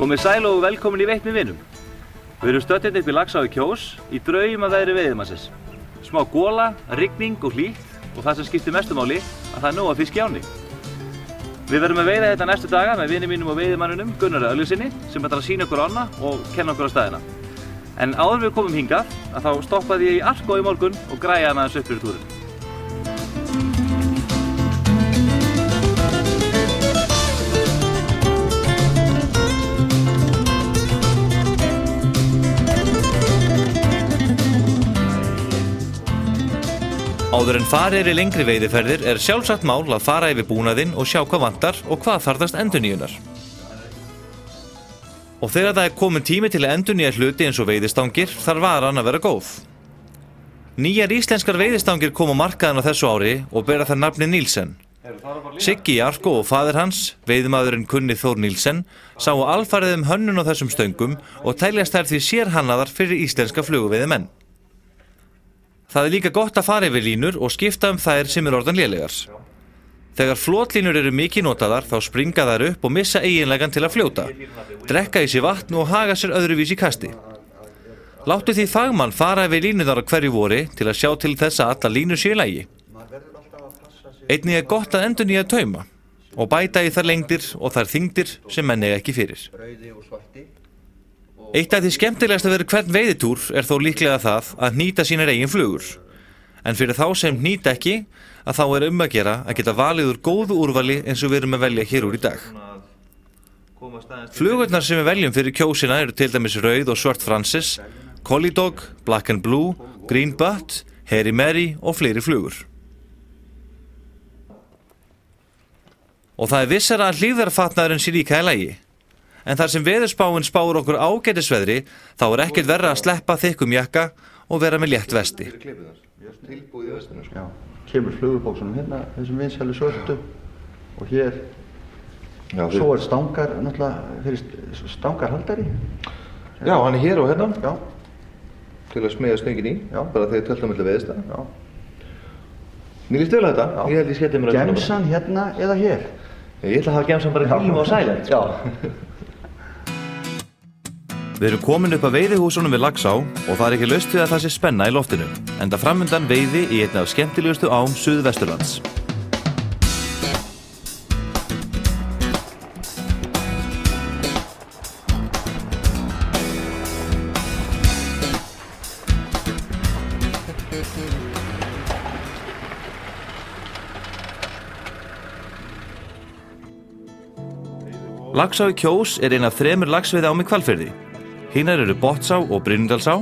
Komið sæl og velkomin í Veitt með vinum. Við erum stödd hérna upp í Laxá í Kjós í draumaveðri veiðimannsins. Smá gola, rigning og hlýtt og það sem skiptir mestu máli að það er nóg að fiski áni. Við verðum að veiða þetta næstu daga með vinum mínum og veiðimannunum Gunnari Örlygssyni sem ætlar að sýna okkur ána og kenna okkur á staðina. En áður við komum hingað að þá stoppaði ég í Arkó í morgun og græjaði hann aðeins upp fyrir túrinn. Áður en farið í lengri veiðiferðir er sjálfsagt mál að fara yfir búnaðinn og sjá hvað vantar og hvað þarfnast endurnýjunar. Og þegar það er komin tími til að endurnýja hluti eins og veiðistangir þarf varan að vera góð. Nýjar íslenskar veiðistangir kom á markaðinn á þessu ári og bera þær nafnið Nielsen. Siggi í Arkó og faðir hans, veiðimaðurinn Kunni Þór Nielsen, sáu alfarið hönnun á þessum stöngum og teljast þær því sérhannaðar fyrir íslenska fluguveiðimenn. Það er líka gott að fara yfir línur og skipta þær sem orðan lélegar. Þegar flotlínur eru mikið notaðar þá springa þær upp og missa eiginlegan til að fljóta, drekka í sig vatn og haga sér öðruvísi í kasti. Láttu því fagmann fara yfir línunar á hverju vori til að sjá til þess að alla línur séu í lagi. Einnig er gott að endurnýja tauma og bæta í þær lengdir og þær þyngdir sem menn eiga ekki fyrir. Eitt af því skemmtilegast að vera hvern veiðitúr er þó líklega það að hnýta sínar eigin flugur. En fyrir þá sem hnýta ekki, að þá er að gera að geta valið úr góðu úrvali eins og við erum að velja hér úr í dag. Flugurnar sem við veljum fyrir kjósina eru til dæmis rauð og svört Francis, Collie Dog, Black and Blue, Green Butt, Hairy Mary og fleiri flugur. Og það er vissara að hlífðarfatnaðurinn sé líka í lagi. En þar sem veðurspáin spáir okkur ágætisveðri, þá er ekkert verra að sleppa þykkum jakka og vera með létt vesti. Já, kemur flugubóksunum hérna, þessum vinsælu svörtu og hér, svo er stangar, náttúrulega fyrir stangarhaldari. Já, hann er hér og hérna, já, til að smegja stöngin í, já, bara þegar töltum milli veðistæða. Já. Mér líst vel að þetta, já. Ég held ég skellti mér að Gemsan hérna eða hér? Ég ætla að hafa gemsan bara í bílum á Silent. Já. Við erum komin upp að veiðihúsunum við Laxá og það er ekki laust við að það sé spenna í loftinu, enda framundan veiði í einn af skemmtilegustu ám Suðvesturlands. Laxá í Kjós er ein af 3 laxveiðiám í Hvalfirði. Hinar eru Botnsá og Brynjadalsá,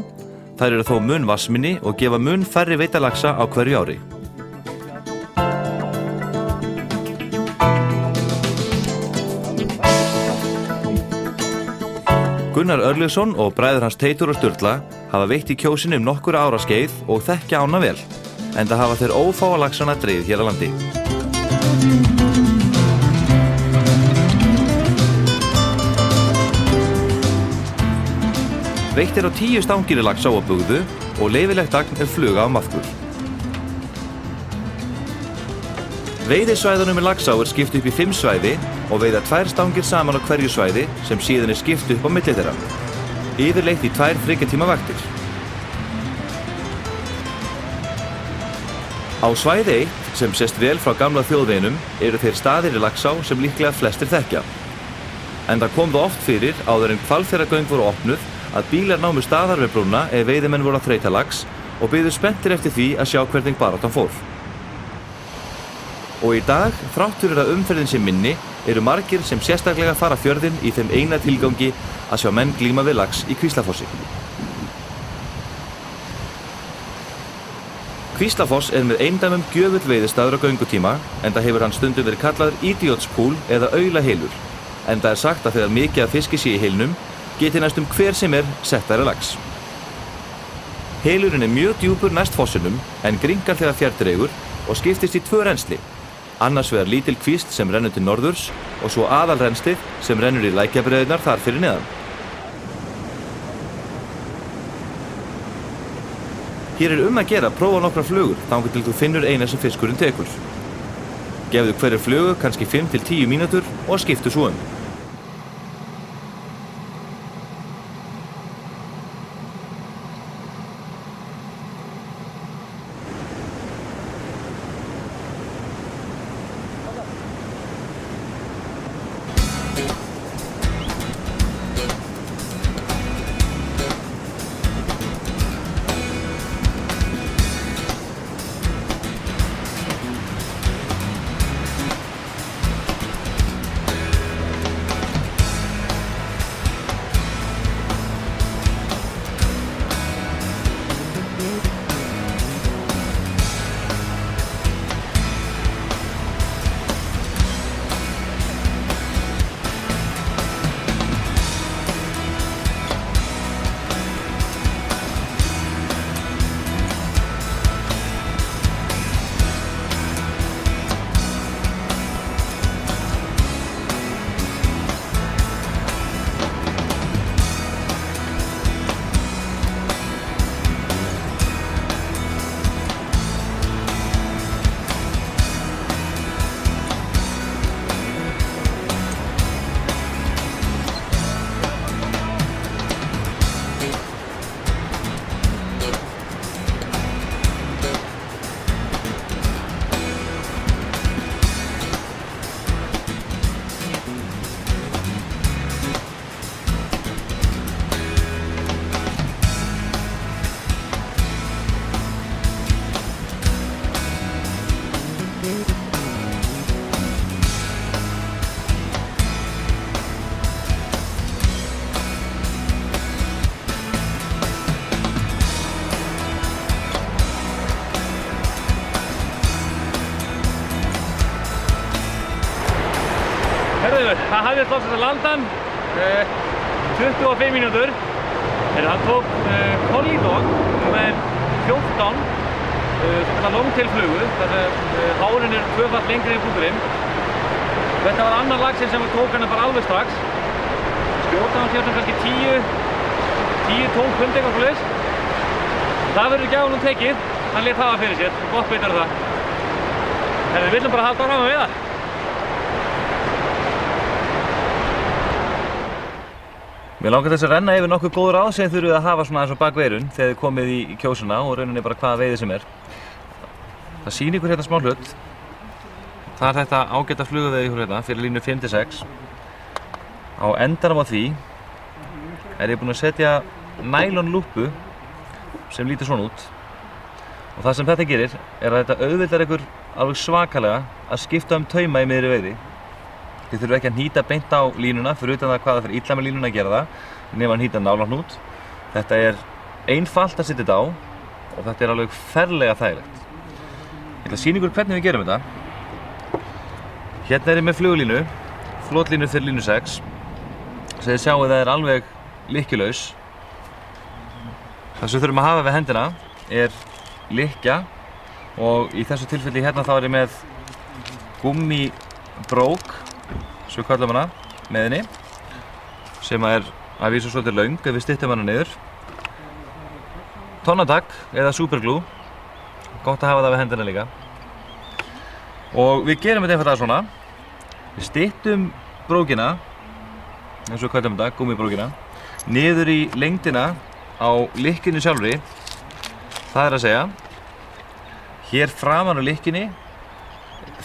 þær eru þó mun vatnsminni og gefa mun færri veitalaxa á hverju ári. Gunnar Örlygsson og bræður hans Teitur og Sturla hafa veitt í Kjósinu nokkur ára skeið og þekkja ána vel, enda hafa þeir ófáa laxana dreifð hér á landi. Veitt er á 10 stangir í Laxá og Bugðu og leyfilegt agn er fluga á maðkur. Veiðisvæðunum í Laxá er skipt upp í 5 svæði og veiða 2 stangir saman á hverju svæði sem síðan er skipt upp á milli þeirra. Yfirleitt í 2 þriggjatíma vaktir. Á svæði 1, sem sést vel frá gamla þjóðveginum, eru þeir staðir í Laxá sem líklega flestir þekkja. En það kom það oft fyrir áður en Hvalfjarðargöng voru opnuð að bílar námu staðar við brúna ef veiðimenn voru að þreyta lax og biðu spenntir eftir því að sjá hvernig baráttan fór. Og í dag, þrátt fyrir að umferðin sé minni, eru margir sem sérstaklega fara fjörðinn í þeim eina tilgangi að sjá menn glíma við lax í Kvíslafossi. Kvíslafoss er með eindæmum gjöfull veiðistaður á göngutíma, enda hefur hann stundum verið kallaður Idiots Pool eða aulaheilur, enda er sagt að þegar mikið af fiski sé í heilnum, geti næstum hver sem er settari lax. Heilurinn er mjög djúpur næst fossinum en gringar þegar fjærddreigur og skiptist í 2 rennsli. Annars vegar lítil kvísl sem rennur til norðurs og svo aðalrennslið sem rennur í lækjabreiðurnar þar fyrir neðan. Hér er að gera að prófa nokkrar flugur þangað til þú finnur eina sem fiskurinn tekur. Gefðu hverju flugu kannski 5 til 10 mínútur og skiptu svo um. Það hafðist loksins að landa hann 25 mínútur. Hann tók Collidog með 14 svona longtail-flugu, þar sem hárin er tvöfalt lengri en punkturinn. Þetta var annar laxinn sem við tók hann bara alveg strax. Skjóta hann sér sem kannski 10-12 pund eitthvað svoleiðis. Það verður ekki á hann tekið, hann lét hafa fyrir sér, gott beitar það. En við viljum bara halda áfram að veiða. Mér langar þess að renna yfir nokkuð góð ráð sem þið þurfið að hafa svona eins og bak veirun þegar þið komið í kjósuna og rauninni bara hvaða veiði sem er. Það sýnir ykkur hérna smá hlut. Það er þetta ágæta fluguveiði hérna fyrir línu 5-6. Á endanum á því er ég búinn að setja nælonlúpu sem lítur svona út. Og það sem þetta gerir er að þetta auðveldar ykkur alveg svakalega að skipta tauma í miðri veiði. Þið þurfum ekki að hnýta beint á línuna fyrir utan það hvað það fyrir illa með línuna að gera það nema að hnýta nálahnút. Þetta er einfalt að setja þetta á og þetta er alveg ferlega þægilegt. Ég ætla að sýna ykkur hvernig við gerum þetta. Hérna er ég með flugulínu, flotlínu fyrir línu 6 sem þið sjáu það er alveg lykkjulaus. Það sem við þurfum að hafa við hendina er lykkja og í þessu tilfelli hérna þá er ég með gummibrók svo við kallum hana með henni sem er að vísu svolítið löng ef við styttum hana niður. Tonnatak eða superglue, gott að hafa það við hendina líka. Og við gerum þetta einfallega svona. Við styttum brókina, eins og við kallum þetta, gummibrókina, niður í lengdina á lykkjunni sjálfri. Það er að segja, hér framan á lykkjunni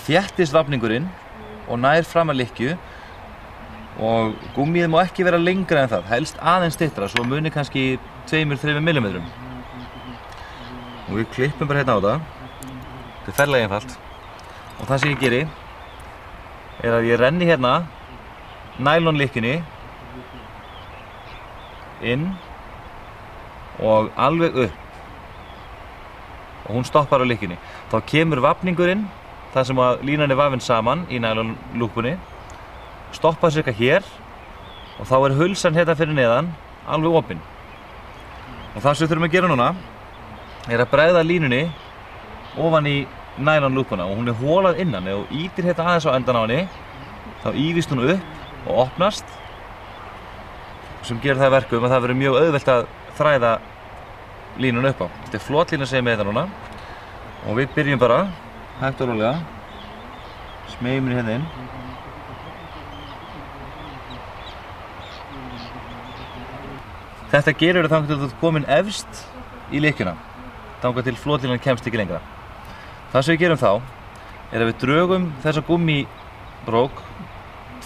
þéttist vafningurinn og nær fram að lykkju og gummið má ekki vera lengra en það, helst aðeins styttra, svo muni kannski 2-3 mm. Og við klippum bara hérna á það. Þetta er ferlega einfalt. Og það sem ég geri er að ég renni hérna nælonlykkjunni inn og alveg upp. Og hún stoppar á lykkjunni. Þá kemur vafningurinn, það sem að línan er vafinn saman í nælonlúpunni, stoppar cirka hér og þá er hulsan hérna fyrir neðan alveg opinn. Og það sem við þurfum að gera núna er að bregða línunni ofan í nælonlúpuna og hún er holað innan. Ef þú ýtir hérna aðeins á endan á henni þá ýfist hún upp og opnast sem gerir það verkum að það verður mjög auðvelt að þræða línuna upp á. Þetta er flotlína sem ég með þetta núna og við byrjum bara hægt og rólega, smegjum henni hérna inn. Þetta gerur þangað til þú ert komin efst í lykkjuna, þangað til flotlínan kemst ekki lengra. Það sem við gerum þá er að við drögum þessa gummibrók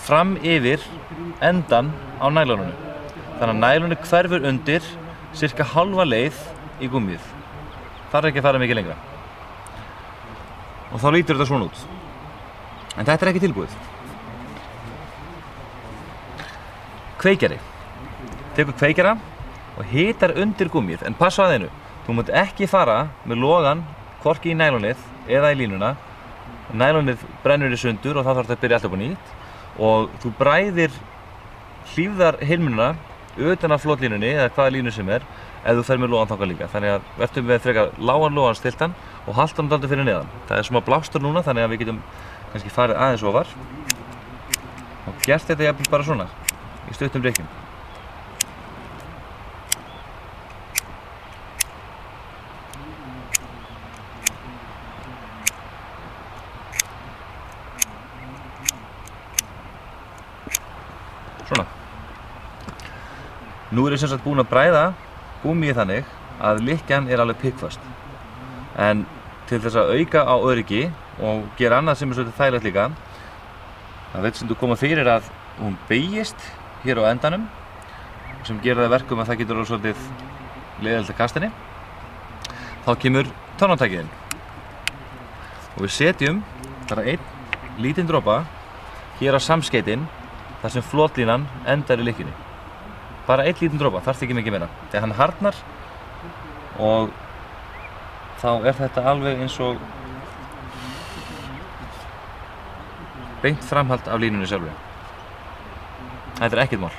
fram yfir endan á næloninu. Þannig að nælonið hverfur undir cirka halva leið í gúmmíið. Þarf ekki að fara mikið lengra. Og þá lítur þetta svona út. En þetta ekki tilbúið. Kveikjari. Tekur kveikjara og hitar undir gúmmíið, en passa að einu. Þú mátt ekki fara með logan hvorki í nælonið eða í línuna. Nælonið brennur í sundur og þá þarf þetta að byrja allt upp á nýtt. Og þú bræðir hlífðarhylmuna utan af flotlínunni eða hvaða línu sem ef þú fer með logan þangað líka. Þannig að verður með frekar lágan logan stiltan og halda hann dálítið fyrir neðan. Það smá blástur núna þannig að við getum kannski farið aðeins ofar og gert þetta jafnvel bara svona í stuttum rykkjum. Svona. Nú ég sem sagt búinn að bræða gúmmíið þannig að lykkjan alveg pikkföst. En til þess að auka á öryggi og gera annað sem svolítið þægilegt líka, það vill sem þú koma fyrir að hún beygist hér á endanum sem gerir það verkum að það getur orðið svolítið leiðilegt að kasta henni. Þá kemur tánátækið inn. Og við setjum bara einn lítinn dropa hér á samskeytin þar sem flotlínan endar í lykkjunni. Bara einn lítinn dropa, þarf ekki mikið meira. Þegar hann harðnar og þá þetta alveg eins og beint framhald af línunni sjálfri. Þetta ekkert mál.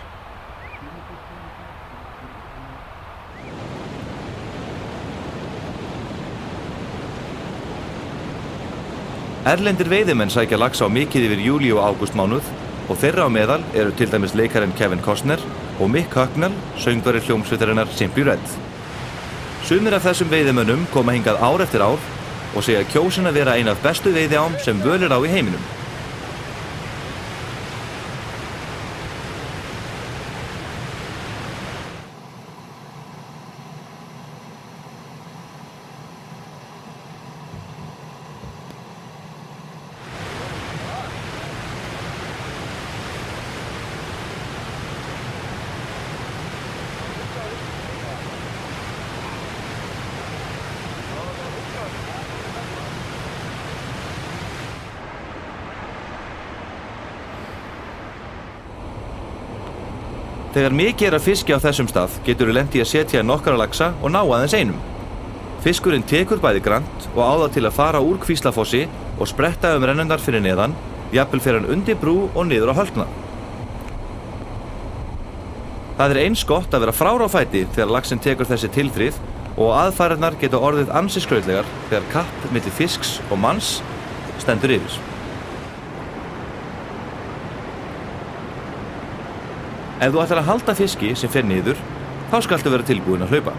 Erlendir veiðimenn sækja laxa á mikið yfir júlí og ágústmánuð og þeirra á meðal eru til dæmis leikarinn Kevin Costner og Mick Hucknall, söngvari hljómsveitarinnar Simply Red. Sumir af þessum veiðimönnum koma hingað ár eftir ár og segja Kjósin að vera ein af bestu veiðiám sem völ á í heiminum. Þegar mikið að fiski á þessum stað getur lent í að setja nokkra laxa og ná aðeins einum. Fiskurinn tekur bæði grant og á það til að fara úr Kvíslafossi og spretta rennundar fyrir neðan, jafnvel fer hann undir brú og niður á Hölkna. Það eins gott að vera frár á fæti þegar laxinn tekur þessi tilþrif og aðfærirnar geta orðið ansi skrautlegar þegar kapp milli fisks og manns stendur yfir. Ef þú ætlar að halda fiski sem fer niður, þá skaltu vera tilbúin að hlaupa.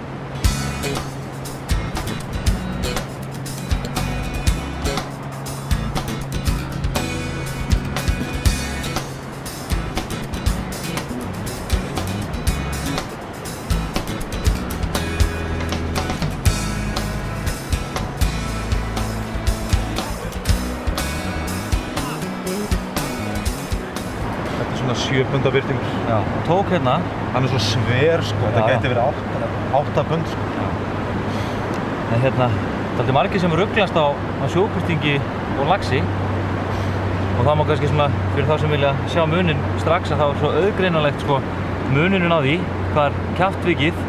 Svona 7 punda birtingur. Já, tók hérna. Hann svo sver sko, þetta gæti verið 8 pund sko. En hérna, það margir sem ruglast á sjóbirtingi og laxi. Og það má kannski svona, fyrir þá sem vilja sjá muninn strax, að það var svo auðgreinanlegt sko munurinn á því hvar kjaftvikið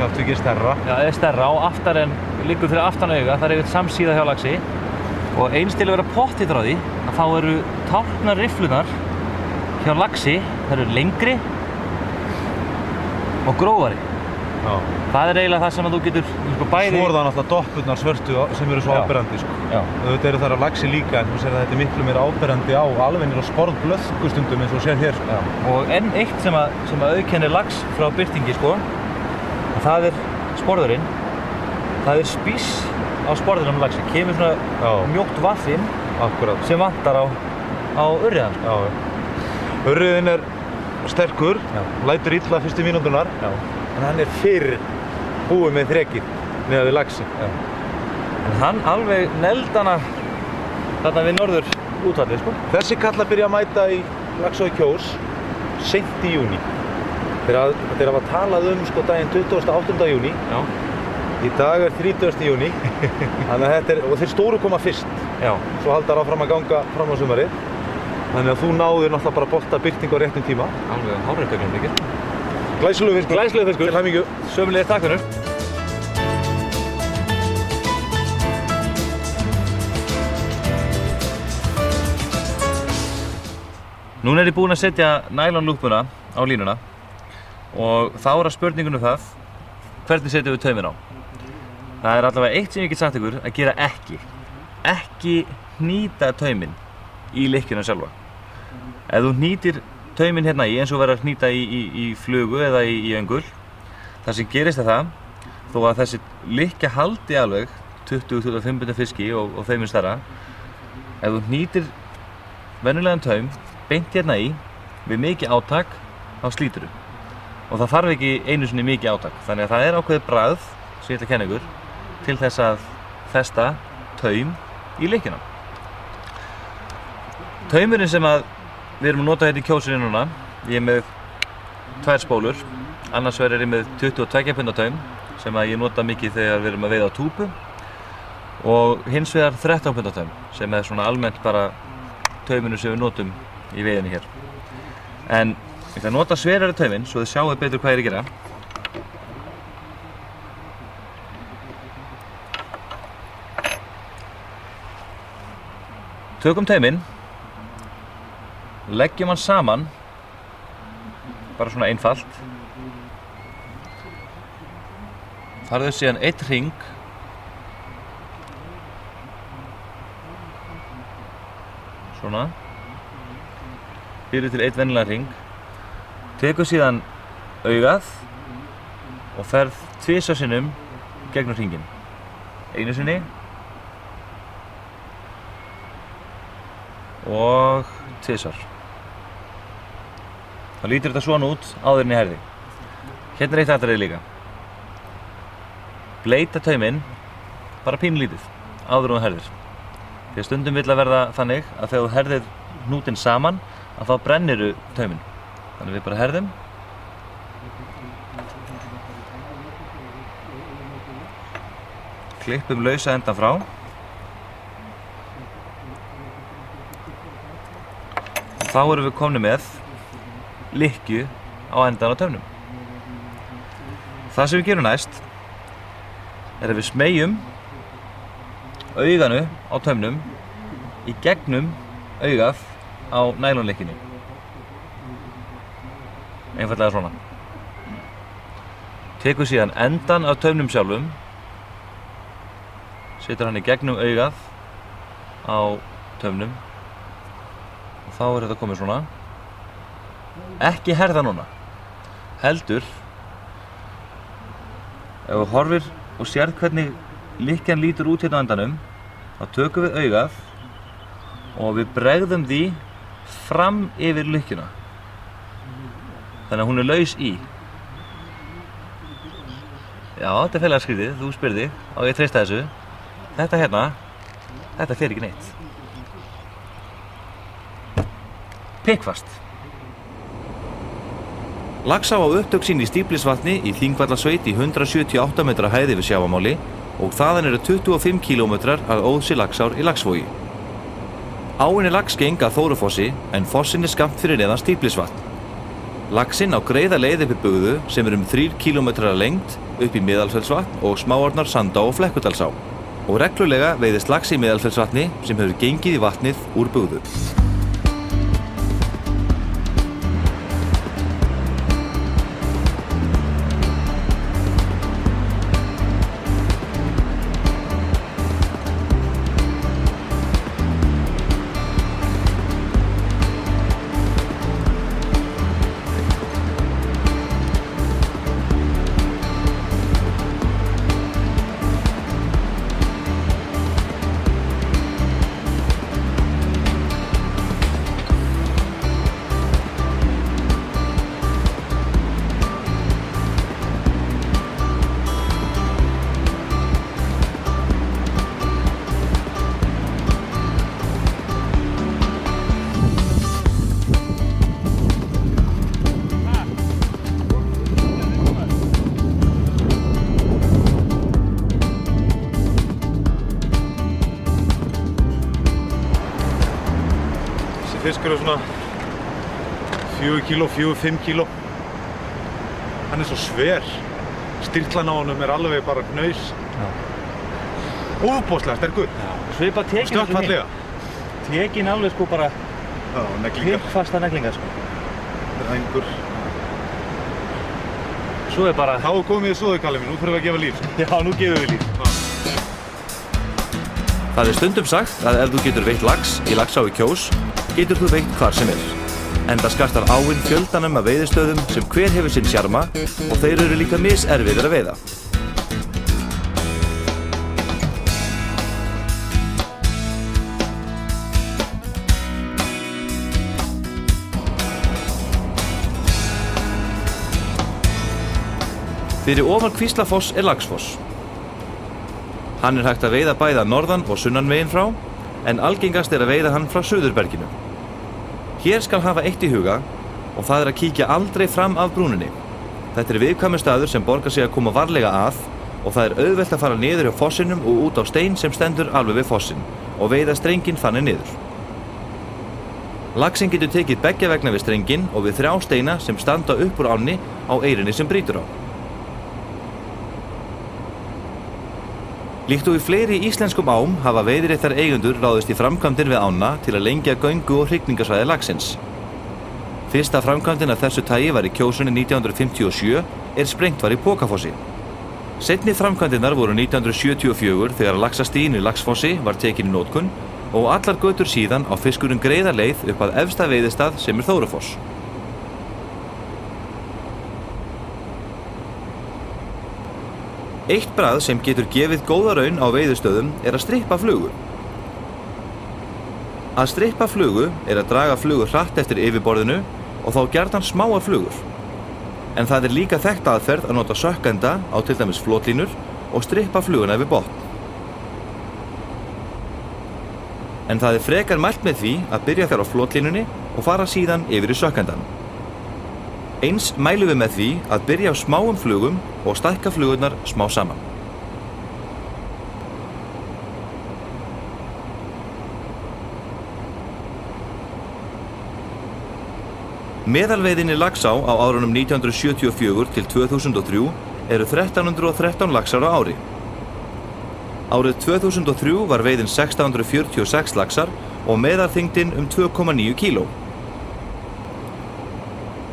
er stærra. Já, er stærra og aftar en liggur fyrir aftan auga, það er yfir samsíða hjá laxi. Og eins til að vera pottþéttur á því, að þá eru tálknar rifflunar hjá laxi, það eru lengri og grófari. Já. Það eiginlega það sem að þú getur sko bæði. Svo það náttúrulega doppurnar svörtu sem eru svo áberandi sko. Já. Auðvitað eru þar á laxi líka, en þú sér að þetta miklu meira áberandi á alvegir og sporðblöðkustundum eins og sér hér. Já. Og enn eitt sem að auðkennir lax frá birtingi sko, það sporðurinn. Það spís á sporðunum laxi. Kemur svona mjótt vaffinn sem vantar á urriðan. Já. Urriðinn sterkur, lætur illa fyrstu mínúturnar, en hann fyrr búið með þrekið neðan við laxi. En hann alveg neld hana þarna við norður útvallið sko. Þessi kall að byrja að mæta í Laxá í Kjós seint í júní. Þeir hafa talað sko daginn 28. júní. Já. Í dag 30. júní. Þannig að og þeir stóru koma fyrst. Já. Svo haldar áfram að ganga fram á sumarið. Þannig að þú náður náttúrulega bara að bolta birtingu á réttum tíma. Alveg hárrétt mikið. Glæsilegur fiskur. Glæsilegur fiskur. Til hamingju. Sömuleiðis, takk fyrir. Núna er ég búinn að setja nælonlúpuna á línuna og þá er að spurningunum það hvernig setjum við tauminn á. Það er allavega eitt sem ég get sagt ykkur að gera ekki. Ekki hnýta tauminn í lykkjuna sjálfa. Ef þú hnýtir tauminn hérna í eins og verður að hnýta í flugu eða í öngul, það sem gerist er það, þó að þessi lykkja haldi alveg 20-25 bundar fiski og þeim er stærra, ef þú hnýtir venjulegan taum beint hérna í við mikið átak, þá slítur þú. Og það þarf ekki einu sinni mikið átak. Þannig að það er ákveðið bragð, sem ég ætla að kenna ykkur, til þess að festa taum í lykkjuna. Taumurinn sem við erum að nota hérna í Kjósinni núna, ég er með 2 spólur. Annars vegar er ég með 22 punda taum, sem ég nota mikið þegar við erum að veiða á túpu. Og hins vegar 13 punda taum, sem er svona almennt bara tauminu sem við notum í veiðinni hér. En ég ætla að nota sverari tauminn svo þið sjáu betur hvað ég er að gera. Tökum tauminn, leggjum hann saman, bara svona einfalt. Farðu síðan einn hring. Svona. Býrðu til einn venjulegan hring. Tekur síðan augað og ferð 2 sinnum gegnum hringinn. Einu sinni og 2. Þá lítur þetta svona út áður en ég herði. Hérna er eitt atriði líka. Bleita tauminn bara pínlítið áður en þú herðir. Því að stundum vill að verða þannig að þegar þú herðir hnútinn saman að þá brennirðu tauminn. Þannig við bara herðum. Klippum lausa endan frá. Og þá erum við komnir með lykkju á endan á taumnum. Það sem við gerum næst er að við smegjum auganu á taumnum í gegnum augað á nælonlykkjunni. Einfallega svona. Tekur síðan endan af taumnum sjálfum, setur hann í gegnum augað á taumnum og þá er þetta komið svona. Ekki herða núna, heldur ef þú horfir og sérð hvernig lykkjan lítur út hérna á endanum, þá tökum við augað og við bregðum því fram yfir lykkjuna. Þannig að hún er laus í. Já, þetta er félaga skrítið, þú spyrði og ég treysta þessu. Þetta hérna, þetta fer ekki neitt. Pikkfast. Laxá á upptök sín í Stíflisvatni í Þingvallasveit í 178 metra hæð yfir sjávarmáli og þaðan eru 25 kílómetrar að óðsi Laxár í Laxvogi. Áin er laxgeng að Þórufossi en fossinn er skammt fyrir neðan Stíflisvatn. Laxinn á greiða leið upp í Bugðu sem er 3 kílómetrar að lengd upp í Miðalfellsvatn og smáornar Sandá og Flekkudalsá. Og reglulega veiðist lax í Miðalfellsvatni sem hefur gengið í vatnið úr Bugðu. fiskur er svona 4 kíló, 4-5 kíló. Hann er svo sver. Styrklan á honum er alveg bara hnaus. Óbóðslega sterkur. Svipa tekin Stökkfallega. Tekin alveg sko bara Já, neglingar. fasta neglingar sko. Rængur. Svo er bara... Þá er komið í soðu, Kalli minn. Nú þurfum við að gefa líf. Já, nú gefum við líf. Það er stundum sagt að ef þú getur veitt lax í Laxá í Kjós, getur þú veitt hvar sem er. Enda skartar áin fjöldanum af veiðistöðum sem hver hefur sinn sjarma og þeir eru líka miserfiðir að veiða. Fyrir ofan Kvíslafoss er Laxfoss. Hann er hægt að veiða bæða norðan og sunnan veginn frá, en algengast er að veiða hann frá Suðurberginu. Hér skal hafa eitt í huga og það er að kíkja aldrei fram af brúninni. Þetta er viðkvæmur staður sem borgar sig að koma varlega að og það er auðvelt að fara niður hjá fossinum og út á stein sem stendur alveg við fossin og veiða strenginn þannig niður. Laxinn getur tekið beggja vegna við strenginn og við 3 steina sem standa upp úr ánni á eyrinni sem brýtur á. Líkt og í fleiri íslenskum ám hafa veiðiréttar eigendur ráðist í framkvæmdir við ána til að lengja göngu- og hrygningarsvæði laxins. Fyrsta framkvæmdin af þessu tagi var í Kjósunni 1957 sprengt var í Pokafossi. Seinni framkvæmdirnar voru 1974 þegar laxastíginn í Laxfossi var tekin í notkun og allar götur síðan á fiskurinn greiða leið upp að efsta veiðistað sem er Þórufoss. Eitt bragð sem getur gefið góða raun á veiðistöðum er að strippa flugu. Að strippa flugu er að draga flugu hratt eftir yfirborðinu og þá gjarnan smáar flugur. En það er líka þekkt aðferð að nota sökkenda á til dæmis flotlínur og strippa fluguna yfir botn. En það er frekar mælt með því að byrja þar á flotlínunni og fara síðan yfir í sökkendan. Eins mælum við með því að byrja á smáum flugum og stækka flugurnar smá saman. Meðalveiðin í Laxá á árunum 1974 til 2003 eru 1313 laxar á ári. Árið 2003 var veiðin 1646 laxar og meðalþyngdin 2,9 kíló.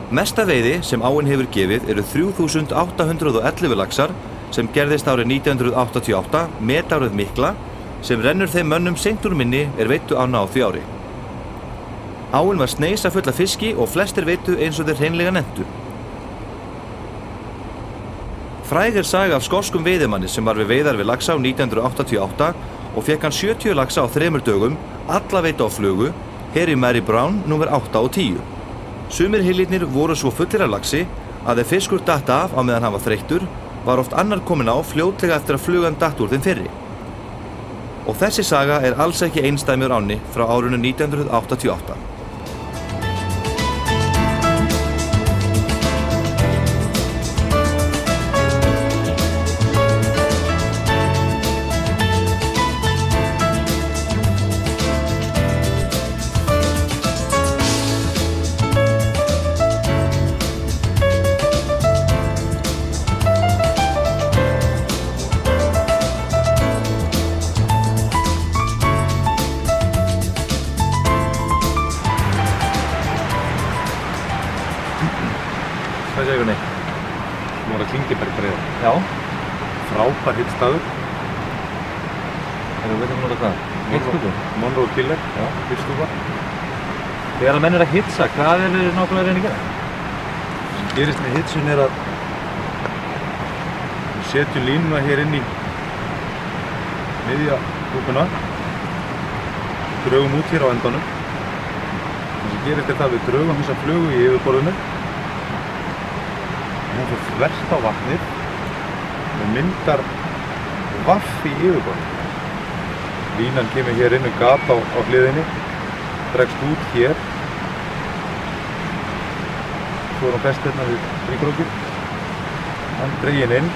Mesta veiði sem áin hefur gefið eru 3811 laxar sem gerðist árið 1988 metárið mikla sem rennur þeim mönnum seint úr minni veiddu ána á því ári. Áin var sneisa full af fiski og flestir veiddu eins og þeir hreinlega nenntu. Fræg er saga af skoskum veiðimanni sem var við veiðar við Laxá 1988 og fékk hann 70 laxa á 3 dögum, alla veiddu á flugu, Harry Mary Brown nr. 8 og 10. Sumir hylirnir voru svo fullir af laxi að ef fiskur datt af á meðan hann var þreyttur, var oft annar kominn á fljótlega eftir að flugan datt úr þeim fyrri. Og þessi saga er alls ekki einsdæmi úr ánni frá árinu 1988. Hvað segir við? Nú var það Klingibergbreiða. Já. Frábær hittstaður. Erum við veitum nota hvað? Hittstúku? Monroe Killer. Já. Hittstúka. Þegar að menn að hitsa, hvað er nákvæmlega að reyna að gera? Sem gerist með hitsun er að við setjum línuna hér inn í miðja stúkuna. Drögum út hér á endanum. Það sem gerist er það að við drögum þessa flugu í yfirborðinu. Hún fyrir þvert á vatnið og myndar vaff í yfirborðinu. Línan kemur hér inn gat á hliðinni, dregst út hér. Svo er hún fest hérna við þríkrókið. Hann dreginn inn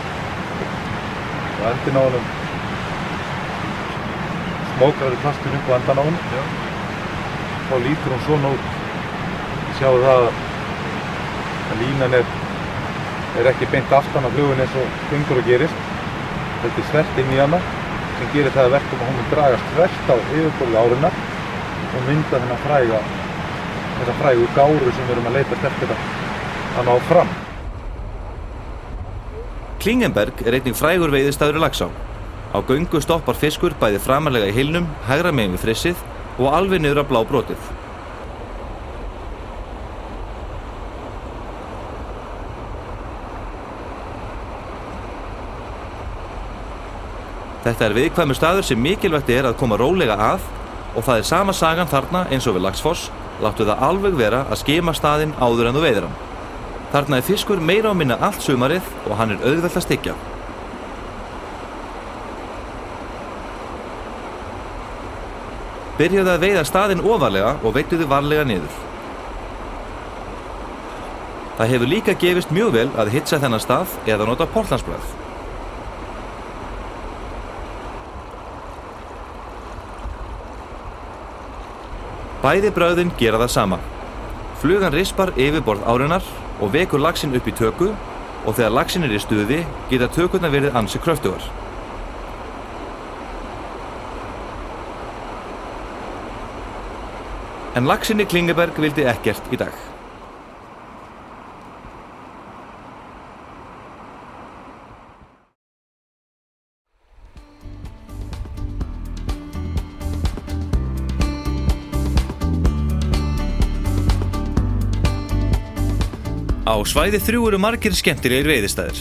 og endinn á honum smókraður plastun upp á endan á honum. þá lítur hún svona út. Sjáu það að línan er ekki beint aftan af flugunni eins og gengur og gerist. Þetta þvert inn í hana sem gerir það að verkum að hún mun dragast þvert á yfirborðið árinnar og mynda þessa frægu gáru sem við erum að leita eftir að ná fram. Klingenberg er einnig frægur veiðistaður í Laxá. Á göngu stoppar fiskur bæði framarlega í hylnum, hægra megin við frissið og alveg niður á blábrotið. Þetta er viðkvæmur staður sem mikilvægt er að koma rólega að og það er sama sagan þarna eins og við Laxfoss, láttu það alveg vera að skima staðinn áður en þú veiðir hann. Þarna er fiskur meira og minna allt sumarið og hann er auðvelt að styggja. Byrjuðu að veiða staðinn ofarlega og veidduðu varlega niður. Það hefur líka gefist mjög vel að hitsa þennan stað eða nota portlandsbrauð. Bæði brauðin gera það sama. Flugan rispar yfirborð árinnar og vekur laxinn upp í töku og þegar laxinn er í stuði geta tökurnar verið ansi kröftugar. En laxinn í Klingenberg vildi ekkert í dag. Á svæði 3 eru margir skemmtilegir veiðistæðir.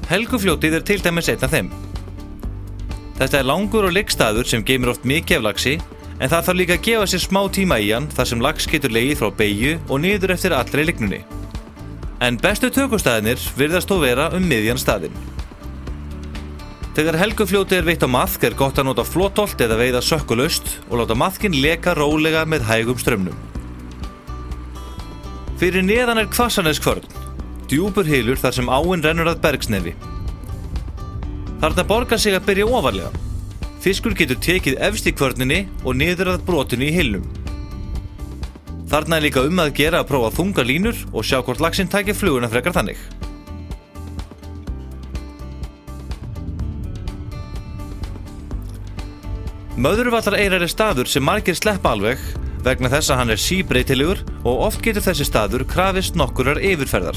Helgufljótið er til dæmis einn af þeim. Þetta er langur og leggstaður sem geymir oft mikið af laxi, en það þarf líka að gefa sér smá tíma í hann þar sem lax getur legið frá beygju og niður eftir allri lygnunni. En bestu tökustæðinir virðast þó vera miðjan staðinn. Þegar helgufljótið er veitt á maðk er gott að nota flotholt eða veiða sökkulaust og láta maðkinn leka rólega með hægum straumnum. Fyrir neðan er Hvassaneskvörn, djúpur hylur þar sem áin rennur að bergsnefi. Þarna borgar sig að byrja ofarlega. Fiskur getur tekið efst í kvörninni og niður að brotinu í hylnum. Þarna er líka að gera að prófa þungar línur og sjá hvort laxinn tækir fluguna frekar þannig. Möðruvallareyrar er staður sem margir sleppa alveg vegna þess að hann er síbreytilegur og oft getur þessi staður krafist nokkurrar yfirferðar.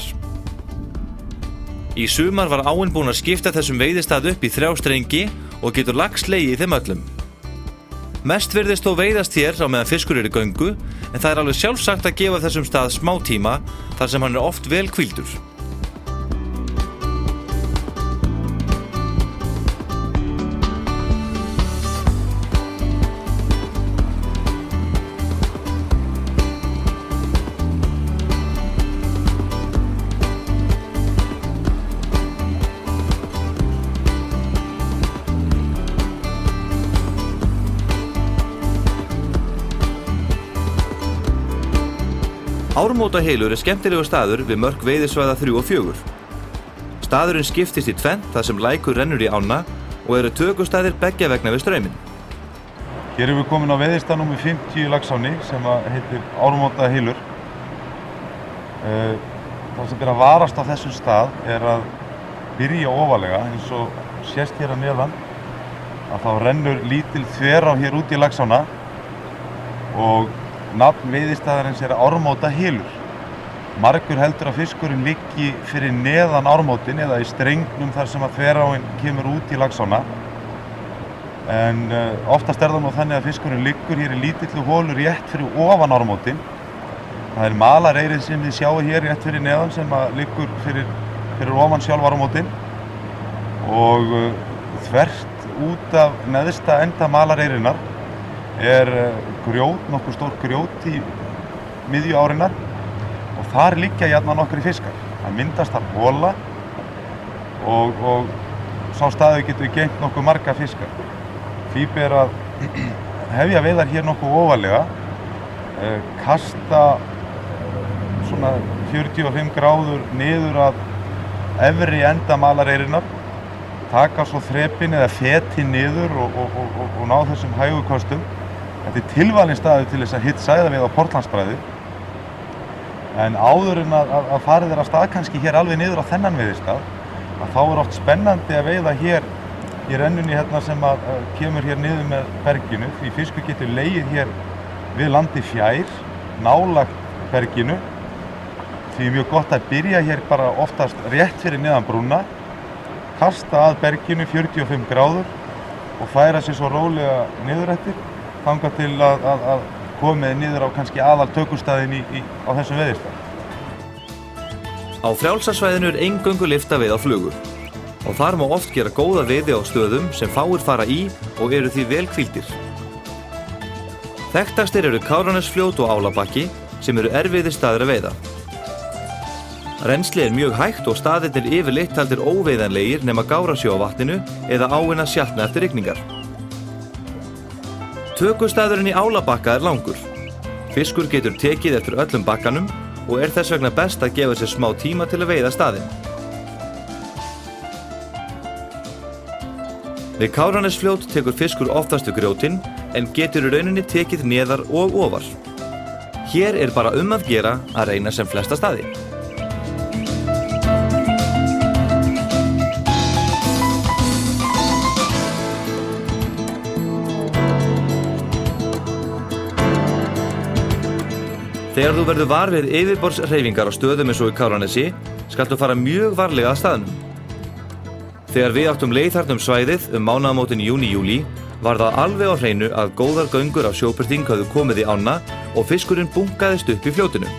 Í sumar var áin búin að skipta þessum veiðistað upp í 3 strengi og getur lax legið í þeim öllum. Mest virðist þó veiðast hér á meðan fiskur er í göngu, en það er alveg sjálfsagt að gefa þessum stað smá tíma þar sem hann er oft vel hvíldur. Ármótahylur er skemmtilegu staður við mörk veiðisvæða 3 og 4. Staðurinn skiptist í tvennt þar sem lækur rennur í ána og eru tökustæðir beggja vegna við strauminn. Hér erum við komin á veiðistað númer 50 í Laxánni sem heitir Ármótahylur. Það sem ber að varast á þessum stað er að byrja ofarlega eins og sést hér að neðan að þá rennur lítil þverá hér út í Laxána og nafn veiðistaðarins er Ármótahylur. Margur heldur að fiskurinn liggi fyrir neðan ármótin eða í strengnum þar sem að þveráin kemur út í Laxána. En oftast er það nú þannig að fiskurinn liggur hér í lítillu hólu rétt fyrir ofan ármótin. Það er malareyrið sem þið sjáu hér rétt fyrir neðan sem að liggur fyrir ofan sjálf ármótin. Og þvert út af neðsta enda malareyrinnar er nokkuð stór grjót í miðju árinnar og þar liggja jafnan nokkrir fiskar. Það myndast þar hola og sá staður getur geymt nokkuð marga fiskar. Því ber að hefja veiðar hér nokkuð ofarlega, kasta svona 45 gráður niður að efri enda malareyrinnar, taka svo þrepin eða fetin niður og ná þessum hægu köstum Þetta er tilvalinn staður til þess að hitta sæðaveiða á Portlandsbræði. En áður en að farið af stað kannski hér alveg niður á þennan veiðistað, að þá oft spennandi að veiða hér í rennunni hérna sem kemur hér niður með berginu, því fiskur getur legið hér við landi fjær, nálægt berginu. Því er mjög gott að byrja hér bara oftast rétt fyrir neðan brúna, kasta að berginu 45 gráður og færa sér svo rólega niður eftir, þangað til að komið niður á kannski aðal tökustæðin á þessum veiðistað. Á frjálsasvæðinu eingöngu lyfta veiða flugu og þar má oft gera góða veiði á stöðum sem fáir fara í og eru því vel hvíldir. Þekktastir eru Káranesfljót og Álabakki sem eru erfiðir staðir að veiða. Rennsli er mjög hægt og staðirnir yfirleitt taldir óveiðanlegir nema gára sjó á vatninu eða áin að sjatna eftir rigningar. Tökustæðurinn í Álabakka er langur. Fiskur getur tekið eftir öllum bakkanum og er þess vegna best að gefa sér smá tíma til að veiða staðinn. Við Káranesfljót tekur fiskur oftast við grjótinn en getur í rauninni tekið neðar og ofar. Hér er bara að gera að reyna sem flesta staði. Þegar þú verður var við yfirborðshreyfingar á stöðum eins og í Káranesi, skaltu fara mjög varlega að staðnum. Þegar við áttum leið þarna svæðið mánaðamótin júní-júlí, var það alveg á hreinu að góðar göngur af sjóbirting höfðu komið í ána og fiskurinn bunkaðist upp í fljótinu.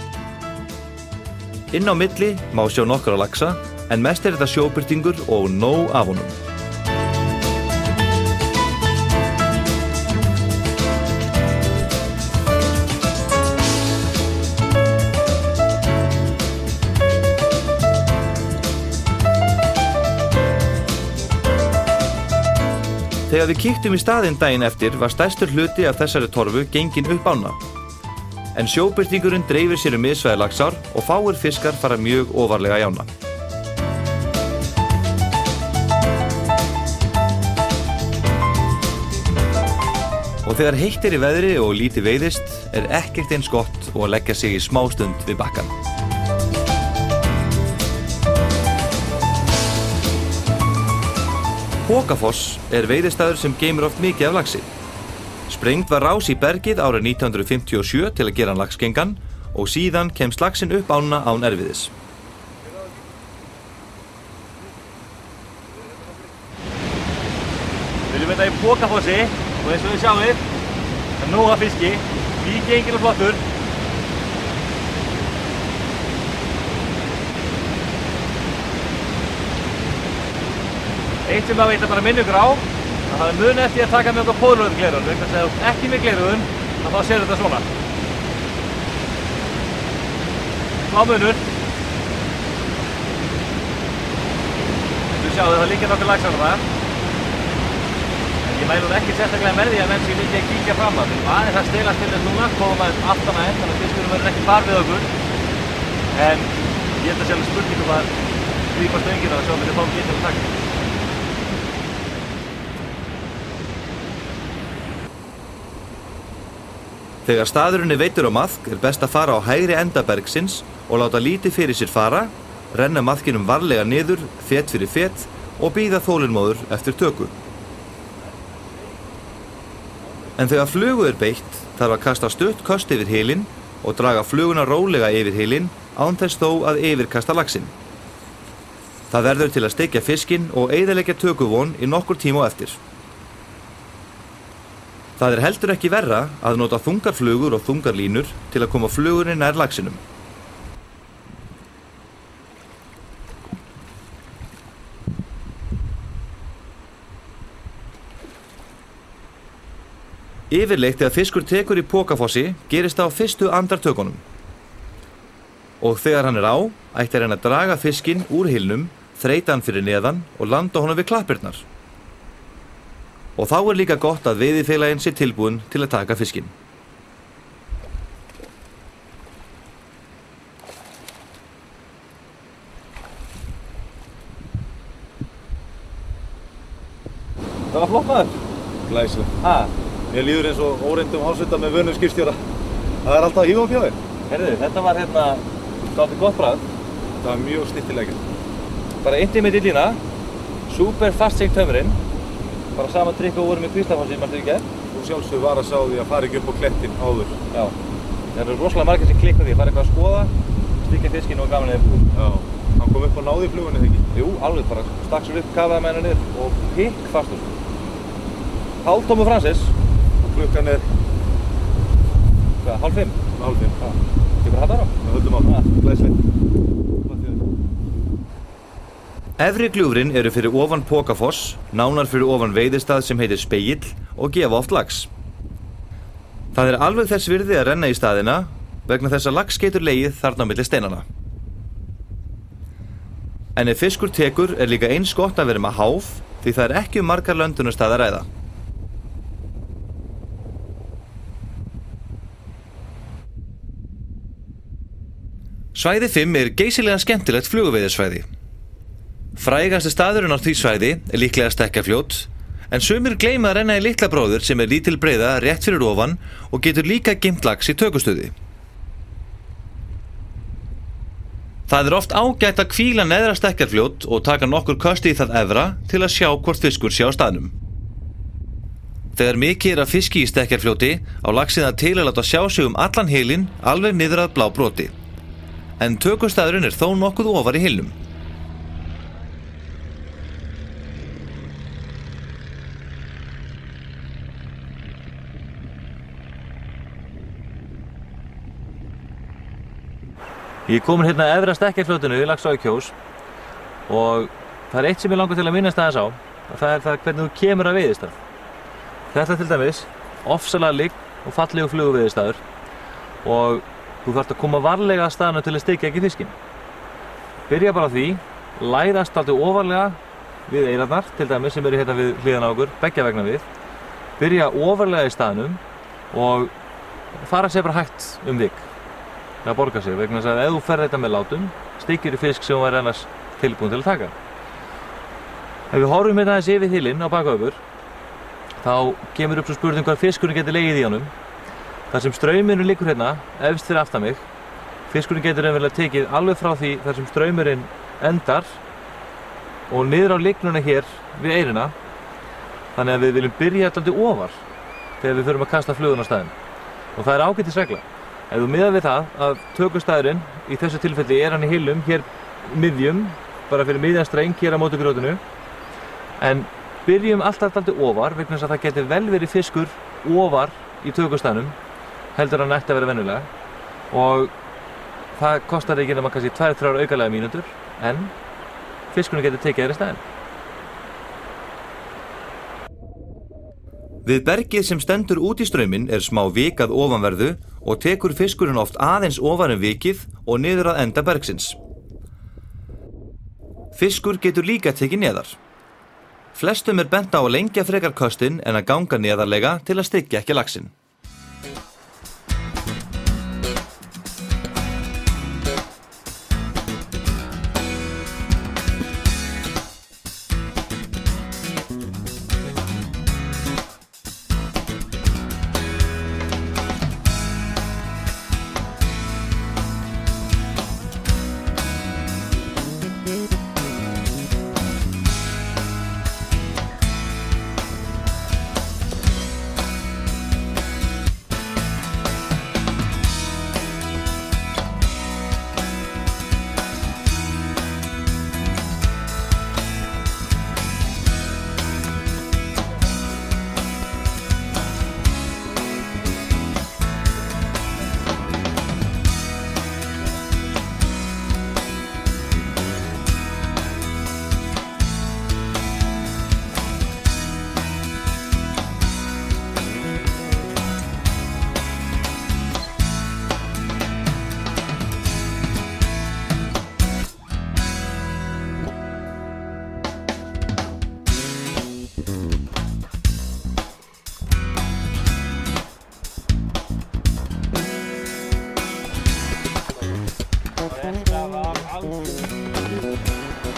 Inn á milli má sjá nokkra laxa, en mest er þetta sjóbirtingur og nóg af honum. Þegar við kíktum í staðinn daginn eftir var stærstur hluti af þessari torfu genginn upp ána. En sjóbirtingurinn dreifir sér miðsvæði laxár og fáir fiskar fara mjög ofarlega í ána. Og þegar heitt er í veðri og lítið veiðist, er ekkert eins gott og að leggja sig í smástund við bakkann. Pokafoss er veiðistæður sem geymir oft mikið af laxi. Sprengd var rás í bergið árið 1957 til að gera hann laxgengan og síðan kemst laxinn upp ána án erfiðis. Við erum þetta í Pokafossi og eins og þið sjáið, það er nóg af fiski, líki enginn og flottur. Eitt sem það veit bara minn ykkur á, að það er mun eftir að taka með okkur pólröðum gleraugun, vegna þess að ef þú ekki með gleraugun, þá sér þetta svona. Smá munur. Þú sjáðu það líka nokkuð laxar þarna. En ég mælu ekki sérstaklega með því að menn sé líka að kíkja fram að. Við erum aðeins að stelast til þess núna, koma aðeins aftan að þannig að fiskurinn verður ekki þar við okkur. En ég held að sjálf spurningum að grípa stöngina og sjá hvernig fólk getur að taka. Þegar staðurinn er veiddur á maðk er best að fara á hægri enda bergsins og láta lítið fyrir sér fara, renna maðkinum varlega niður, fet fyrir fet og bíða þolinmóður eftir töku. En þegar flugu er beitt þarf að kasta stutt köst yfir hylinn og draga fluguna rólega yfir hylinn án þess þó að yfirkasta laxinn. Það verður til að steikja fiskinn og eyðileggja tökuvon í nokkur tíma á eftir. Það er heldur ekki verra að nota þungar flugur og þungar línur til að koma flugunni nær laxinum. Yfirleitt þegar fiskur tekur í Pokafossi gerist það á fyrstu andartökunum. Og þegar hann er á, ættir hann að draga fiskinn úr hylnum, þreyta hann fyrir neðan og landa honum við klappirnar. Og þá er líka gott að veiðifélaginn sé tilbúinn til að taka fiskinn. Það var flott maður. Glæsilegt. Ha, Mér líður eins og óreindum hásvita með vönum skipstjóra. Það er alltaf að hífa upp hjá þér. Herðu, þetta var dálítið gott bragð. Það var mjög snyrtilega. Bara intimate í lína, super fast siglt höfurinn. Bara sama trikk og vorum í Kvíslafossi, manstu í gær. Þú sjálfsög var að sá því að fara ekki upp á klettin áður. Já. Það eru rosalega margir sem klikka því að fara eitthvað að skoða, stikja fiskinn og gaman eða búið. Já. Hann kom upp og náði flugunni, þegar ekki? Jú, alveg bara stakk sér upp, kafaði með hennar niður og pikk fastur. Hálftómur Francis. Og klukkan er... Hvað, 4:30? 4:30. Já. Ég bara hatt ára. Við höldum á. Glæsilegt. Efri gljúfrin eru fyrir ofan Pokafoss, nánar fyrir ofan veiðistað sem heitir Spegill og gefa oft lax. Það er alveg þess virði að renna í staðina vegna þess að lax getur legið þarna á milli steinana. En ef fiskur tekur er líka eins gott að vera með háf því það er ekki margar löndunarstaðar að ræða. Svæði 5 er geysilega skemmtilegt fluguveiðisvæði. Frægasti staðurinn á því svæði er líklega Stekkjarfljót, en sumir gleyma að renna í litla bróður sem er lítil breiða rétt fyrir ofan og getur líka geymt lax í tökustuði. Það er oft ágætt að hvíla neðra Stekkjarfljót og taka nokkur köst í það efra til að sjá hvort fiskur sé á staðnum. Þegar mikið er af fiski í Stekkjarfljóti á laxinn að til að láta sjá sig allan hylinn alveg niður að blá broti. En tökustæðurinn er þó nokkuð ofar í hylnum. Ég er komin hérna efra Stekkjarfljótinu í Laxá í Kjós og það er eitt sem ég langar til að minnast aðeins á og það er það hvernig þú kemur að veiðistað. Þetta til dæmis ofsalega ligg og fallegu fluguveiðistaður og þú þarft að koma varlega að staðnum til að steikja ekki fiskinn. Byrja bara á því, læðast alltaf ofarlega við eyrarnar til dæmis sem eru hérna við hliðan á okkur, beggja vegna við. Byrja ofarlega í staðnum og fara sér bara hægt vik. Það borgar sig vegna þess að ef þú ferð þetta með látum, steikir í fisk sem þú væri annars tilbúin til að taka. Ef við horfum hérna aðeins yfir hylinn á baka okkur, þá kemur upp svo spurning hvað fiskurinn getur legið í honum. Þar sem straumurinn liggur hérna, efst fyrir aftan mig, fiskurinn getur raunverulega tekið alveg frá því þar sem straumurinn endar og niður á lygnuna hér við eyrina. Þannig að við viljum byrja alltaf ofar þegar við förum að kasta flugun á staðinn. Og það er ágætisregla. Ef þú miðar við það að tökustæðurinn í þessu tilfelli er hann í hylnum hér miðjum, bara fyrir miðjan streng hér á móti grjótinu. En byrjum alltaf ofar vegna þess að það getur vel verið fiskur ofar í tökustæðnum heldur hann ætti að vera venjulega. Og það kostar ekki nema kannski 2-3 aukalega mínútur en fiskurinn getur tekið þér í staðinn. Við bergið sem stendur út í strauminn er smá vik að ofanverðu og tekur fiskurinn oft aðeins ofar en vikið og niður að enda bergsins. Fiskur getur líka tekið neðar. Flestum er bent á að lengja frekar köstin en að ganga neðarlega til að styggja ekki laxinn.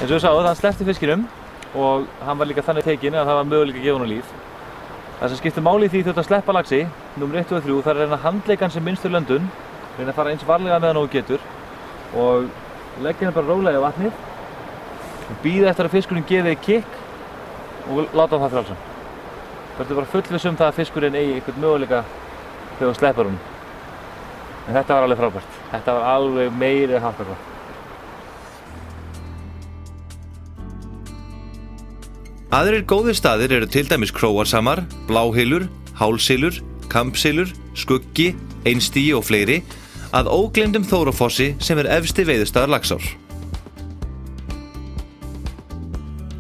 Eins og við sáum, hann sleppti fiskinum og hann var líka þannig tekinn að það var möguleika að gefa honum líf. Það sem skiptir máli í því þú ert að sleppa laxi, númer 1 og 3, það er að reyna að handleika hann sem minnstur löndun, reyna að fara eins varlega með hann og þú getur og leggja hann bara rólega í vatnið og bíða eftir að fiskurinn gefi þig kikk og láta hann það frjálsan. Það ertu bara fullviss það að fiskurinn eigi einhvern möguleika þegar þú sleppar honum. En þetta var alveg frábært. Þetta var alveg meiri háttarvað. Aðrir góðir staðir eru til dæmis Króarsamar, Bláhylur, Hálshylur, Kampshylur, Skuggi, Einstigi og fleiri, að ógleymdum Þórafossi sem er efsti veiðistaður Laxár.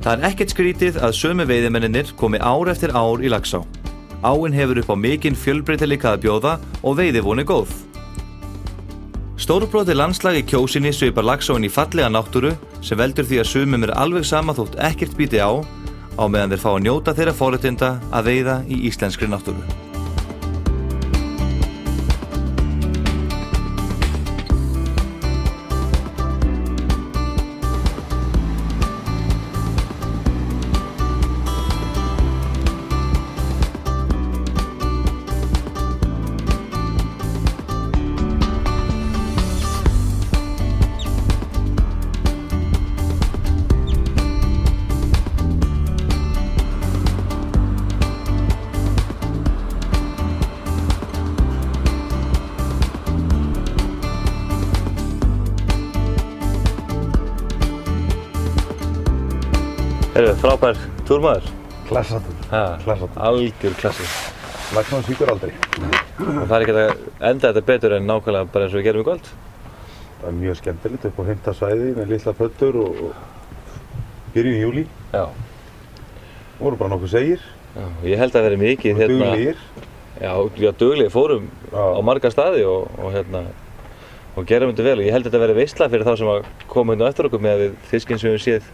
Það er ekkert skrítið að sömu veiðimennirnir komi ár eftir ár í Laxá. Áin hefur upp á mikinn fjölbreytileika að bjóða og veiðivon er góð. Stórbrotið landslag í Kjósinni svipar Laxáin í fallega náttúru sem veldur því að sumum er alveg sama þótt ekkert bíti á meðan þeir fá að njóta þeirra forréttinda að veiða í íslenskri náttúru. Frábær túrmaður. Klassatur. Klassatur. Algjör klassi. Laxáin svíkur aldrei. Og það er ekki að enda þetta betur en nákvæmlega bara eins og við gerum í kvöld. Það er mjög skemmtilegt upp á 5. svæði með litla pöddur og byrjun í júlí. Já. Voru bara nokkuð segir. Já, ég held að það veri mikið hérna. Og duglegir. Já, duglegir. Fórum á marga staði og gerum þetta vel. Og ég held að þetta veri veisla fyrir þá sem að koma hérna eftir okkur með fiskinn sem við séð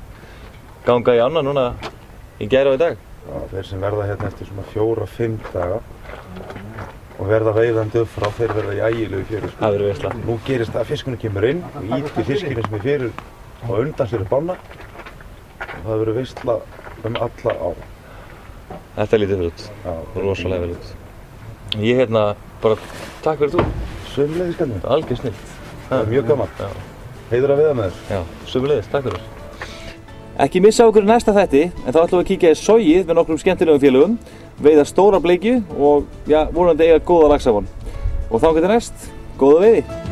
ganga í ána núna í gær og í dag. Já, þeir sem verða hérna eftir svona 4-5 daga og verða veiðandi upp frá þeir verða í ægilegu fjöru. Það verður veisla. Nú gerist það að fiskunum kemur inn og ýtir fiskinu sem er fyrir og undan sér upp ána og það verður veisla alla á. Þetta lítið vel út. Já. Rosalega vel út. Ég bara takk fyrir þú. Sömuleiðis skallum. Algjör snillt. Það er mjög gaman. Já. Heiður að veiða með þér. Já, sömuleiðis. Takk fyrir. Ekki missa okkur í næsta þætti, en þá ætlum við að kíkja í sogið með nokkrum skemmtilegum félögum, veiða stóra bleikju og vonandi eiga góða laxavon. Og þá getur næst, góða veiði!